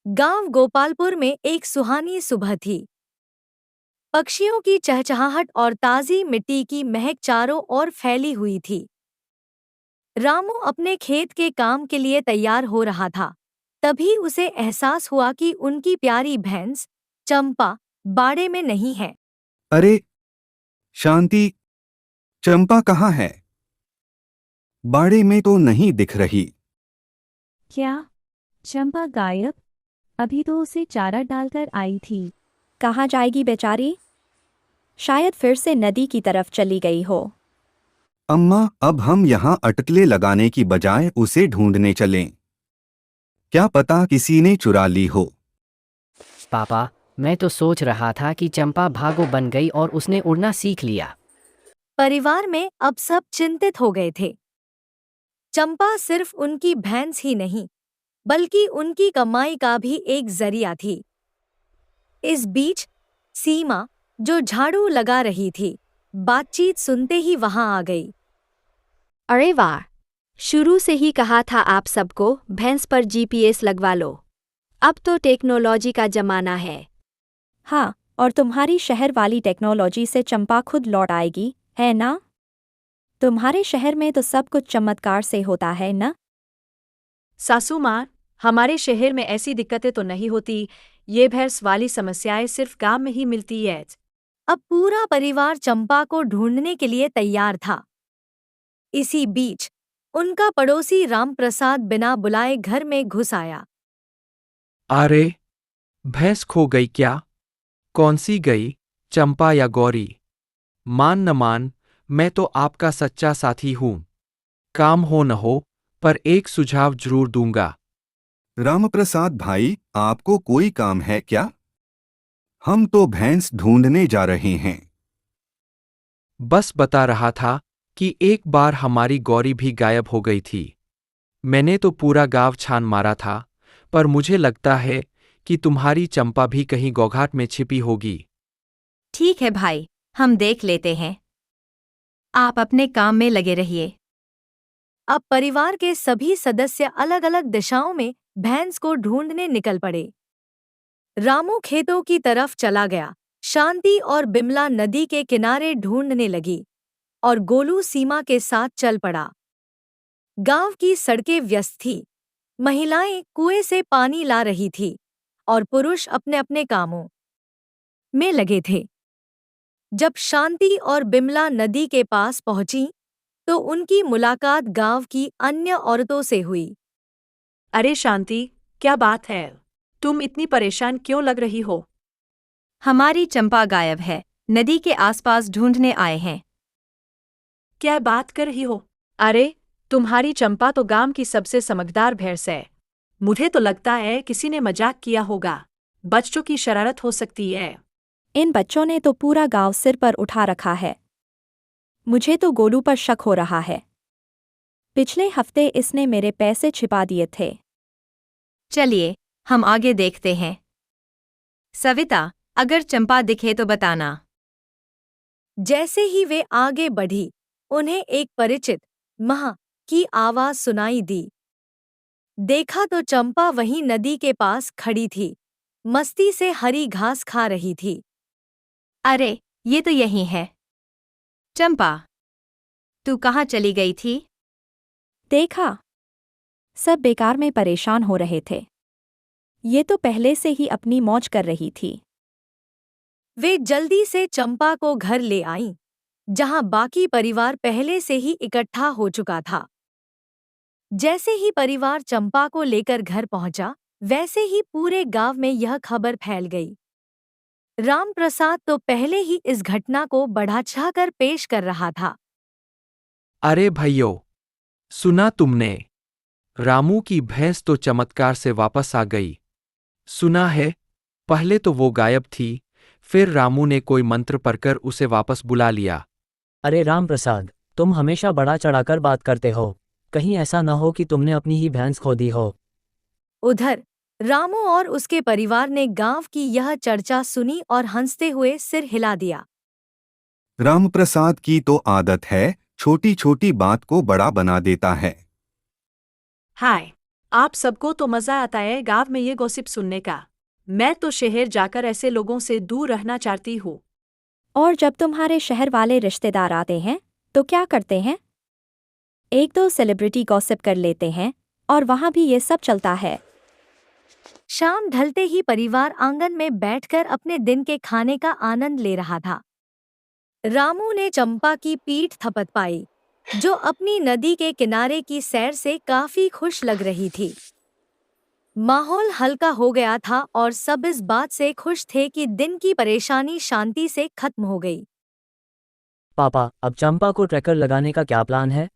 गांव गोपालपुर में एक सुहानी सुबह थी। पक्षियों की चहचहाहट और ताज़ी मिट्टी की महक चारों ओर फैली हुई थी। रामू अपने खेत के काम के लिए तैयार हो रहा था। तभी उसे एहसास हुआ कि उनकी प्यारी भैंस चंपा बाड़े में नहीं है। अरे शांति, चंपा कहाँ है? बाड़े में तो नहीं दिख रही। क्या? चंपा गायब? अभी तो उसे चारा डालकर आई थी। कहाँ जाएगी बेचारी? शायद फिर से नदी की तरफ चली गई हो। अम्मा, अब हम यहाँ अटकले लगाने की बजाय उसे ढूंढने चलें। क्या पता किसी ने चुरा ली हो। पापा, मैं तो सोच रहा था कि चंपा भागो बन गई और उसने उड़ना सीख लिया। परिवार में अब सब चिंतित हो गए थे। चंपा सिर्फ उनकी भैंस ही नहीं, बल्कि उनकी कमाई का भी एक जरिया थी। इस बीच सीमा, जो झाड़ू लगा रही थी, बातचीत सुनते ही वहां आ गई। अरे वाह! शुरू से ही कहा था आप सबको भैंस पर जीपीएस लगवा लो। अब तो टेक्नोलॉजी का जमाना है। हाँ, और तुम्हारी शहर वाली टेक्नोलॉजी से चंपा खुद लौट आएगी, है ना? तुम्हारे शहर में तो सब कुछ चमत्कार से होता है ना? सासू माँ, हमारे शहर में ऐसी दिक्कतें तो नहीं होती। ये भैंस वाली समस्याएं सिर्फ गांव में ही मिलती है। अब पूरा परिवार चंपा को ढूंढने के लिए तैयार था। इसी बीच उनका पड़ोसी रामप्रसाद बिना बुलाए घर में घुस आया। अरे, भैंस खो गई क्या? कौन सी गई, चंपा या गौरी? मान न मान, मैं तो आपका सच्चा साथी हूं। काम हो न हो, पर एक सुझाव जरूर दूंगा। रामप्रसाद भाई, आपको कोई काम है क्या? हम तो भैंस ढूंढने जा रहे हैं। बस बता रहा था कि एक बार हमारी गौरी भी गायब हो गई थी। मैंने तो पूरा गांव छान मारा था, पर मुझे लगता है कि तुम्हारी चंपा भी कहीं गौघाट में छिपी होगी। ठीक है भाई, हम देख लेते हैं। आप अपने काम में लगे रहिए। अब परिवार के सभी सदस्य अलग अलग दिशाओं में भैंस को ढूंढने निकल पड़े। रामू खेतों की तरफ चला गया, शांति और बिमला नदी के किनारे ढूंढने लगी, और गोलू सीमा के साथ चल पड़ा। गांव की सड़कें व्यस्त थी। महिलाएं कुएं से पानी ला रही थी और पुरुष अपने अपने कामों में लगे थे। जब शांति और बिमला नदी के पास पहुंची, तो उनकी मुलाकात गांव की अन्य औरतों से हुई। अरे शांति, क्या बात है? तुम इतनी परेशान क्यों लग रही हो? हमारी चंपा गायब है, नदी के आसपास ढूंढने आए हैं। क्या बात कर रही हो? अरे, तुम्हारी चंपा तो गांव की सबसे समझदार भैंस है। मुझे तो लगता है किसी ने मजाक किया होगा। बच्चों की शरारत हो सकती है। इन बच्चों ने तो पूरा गांव सिर पर उठा रखा है। मुझे तो गोलू पर शक हो रहा है। पिछले हफ्ते इसने मेरे पैसे छिपा दिए थे। चलिए, हम आगे देखते हैं। सविता, अगर चंपा दिखे तो बताना। जैसे ही वे आगे बढ़ी, उन्हें एक परिचित माँ की आवाज सुनाई दी। देखा तो चंपा वहीं नदी के पास खड़ी थी, मस्ती से हरी घास खा रही थी। अरे, ये तो यही है। चंपा, तू कहाँ चली गई थी? देखा, सब बेकार में परेशान हो रहे थे। ये तो पहले से ही अपनी मौज कर रही थी। वे जल्दी से चंपा को घर ले आईं, जहां बाकी परिवार पहले से ही इकट्ठा हो चुका था। जैसे ही परिवार चंपा को लेकर घर पहुंचा, वैसे ही पूरे गांव में यह खबर फैल गई। रामप्रसाद तो पहले ही इस घटना को बढ़ा-चढ़ाकर पेश कर रहा था। अरे भैयों, सुना तुमने? रामू की भैंस तो चमत्कार से वापस आ गई। सुना है, पहले तो वो गायब थी, फिर रामू ने कोई मंत्र पढ़कर उसे वापस बुला लिया। अरे रामप्रसाद, तुम हमेशा बड़ा चढ़ाकर बात करते हो। कहीं ऐसा न हो कि तुमने अपनी ही भैंस खो दी हो। उधर रामू और उसके परिवार ने गांव की यह चर्चा सुनी और हंसते हुए सिर हिला दिया। रामप्रसाद की तो आदत है, छोटी छोटी बात को बड़ा बना देता है। हाय, आप सबको तो मजा आता है गांव में ये गॉसिप सुनने का। मैं तो शहर जाकर ऐसे लोगों से दूर रहना चाहती हूँ। और जब तुम्हारे शहर वाले रिश्तेदार आते हैं तो क्या करते हैं? एक दो सेलिब्रिटी गॉसिप कर लेते हैं और वहाँ भी ये सब चलता है। शाम ढलते ही परिवार आंगन में बैठकर अपने दिन के खाने का आनंद ले रहा था। रामू ने चंपा की पीठ थपथपाई, जो अपनी नदी के किनारे की सैर से काफी खुश लग रही थी। माहौल हल्का हो गया था और सब इस बात से खुश थे कि दिन की परेशानी शांति से खत्म हो गई। पापा, अब चंपा को ट्रैकर लगाने का क्या प्लान है?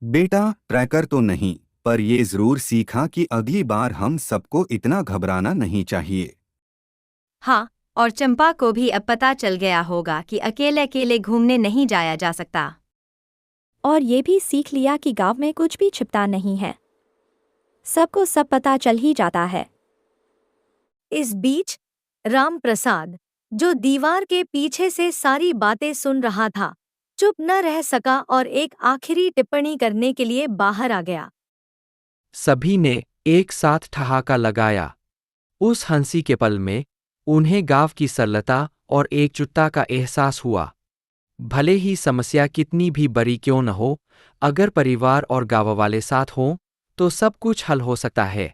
बेटा, ट्रैकर तो नहीं, पर ये जरूर सीखा कि अगली बार हम सबको इतना घबराना नहीं चाहिए। हाँ, और चंपा को भी अब पता चल गया होगा कि अकेले अकेले घूमने नहीं जाया जा सकता। और ये भी सीख लिया कि गांव में कुछ भी छिपता नहीं है, सबको सब पता चल ही जाता है। इस बीच राम प्रसाद, जो दीवार के पीछे से सारी बातें सुन रहा था, चुप न रह सका और एक आखिरी टिप्पणी करने के लिए बाहर आ गया। सभी ने एक साथ ठहाका लगाया। उस हंसी के पल में उन्हें गांव की सरलता और एकजुटता का एहसास हुआ। भले ही समस्या कितनी भी बड़ी क्यों न हो, अगर परिवार और गांव वाले साथ हों तो सब कुछ हल हो सकता है।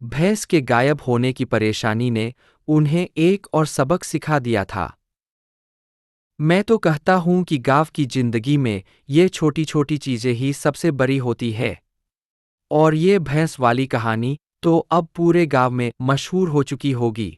भैंस के गायब होने की परेशानी ने उन्हें एक और सबक सिखा दिया था। मैं तो कहता हूं कि गांव की जिंदगी में ये छोटी छोटी चीजें ही सबसे बड़ी होती है। और ये भैंस वाली कहानी तो अब पूरे गांव में मशहूर हो चुकी होगी।